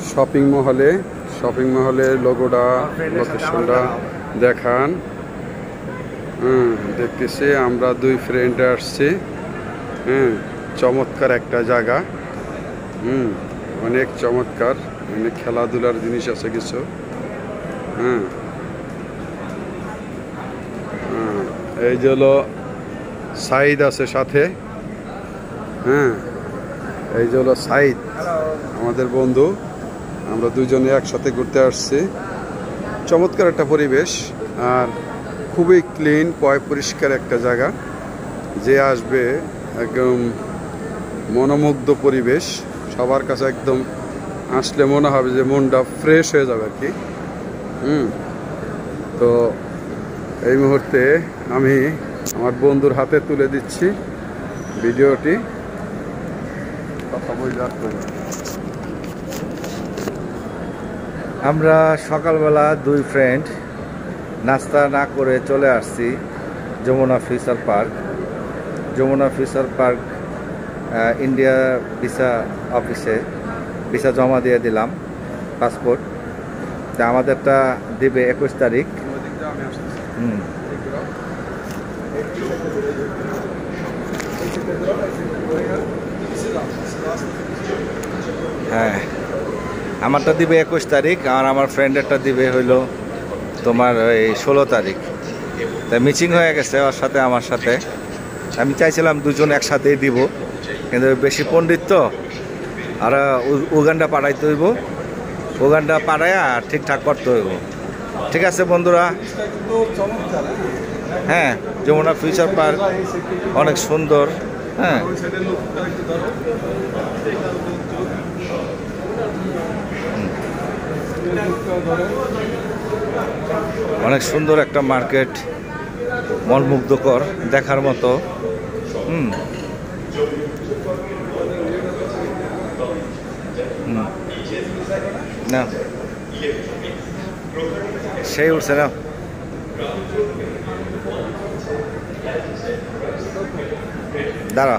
Shopping মহলে লোগোটা লোকেশনটা দেখান। দেখতেছি আমরা দুই ফ্রেন্ড আসছি। চমৎকার একটা জায়গা। অনেক চমৎকার, অনেক খেলাধুলার জিনিস আছে কিছু। এই যে হলো সাইদ আছে সাথে। এই যে হলো সাইদ আমাদের বন্ধু। আমরা দুইজনে একসাথে ঘুরতে আসছি। চমৎকার একটা পরিবেশ আর খুবই ক্লিন পরিষ্কার একটা জায়গা। যে আসবে একদম মনোমুগ্ধ পরিবেশ, সবার কাছে একদম আসলে মনে হবে যে মনটা ফ্রেশ হয়ে যাবে আর কি। তো এই মুহূর্তে আমি আমার বন্ধুর হাতে তুলে দিচ্ছি ভিডিওটি। কথা বলতে আমরা সকালবেলা দুই ফ্রেন্ড নাস্তা না করে চলে আসছি Jamuna Future Park. Jamuna Future Park India visa অফিসে ভিসা জমা দিয়ে দিলাম, পাসপোর্ট। তা আমাদেরটা দিবে 21 তারিখ। হ্যাঁ, আমারটা দিবে 21 তারিখ আর আমার ফ্রেন্ডেরটা দিবে হইলো তোমার ওই 16 তারিখ। তাই মিচিং হয়ে গেছে ওর সাথে আমার সাথে। আমি চাইছিলাম দুজন একসাথেই দিব, কিন্তু বেশি পণ্ডিত তো, আর উগান্ডা পাঠাইতে হইব। উগান্ডা পাঠাইয়া ঠিকঠাক করতে হইব। ঠিক আছে বন্ধুরা। হ্যাঁ, যমুনা ফিউচার পার্ক অনেক সুন্দর। হ্যাঁ, অনেক সুন্দর একটা মার্কেট, মনমুগ্ধকর, দেখার মতো। না সেই উঠছে না। দাঁড়া,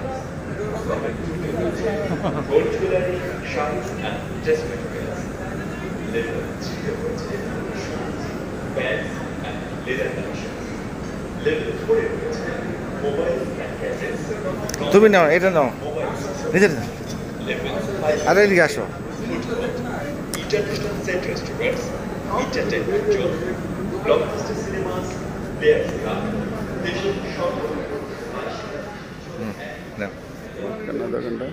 তুমি নাও, এটা নাও, নিজের। আরে এদিকে আসো। দোকানটা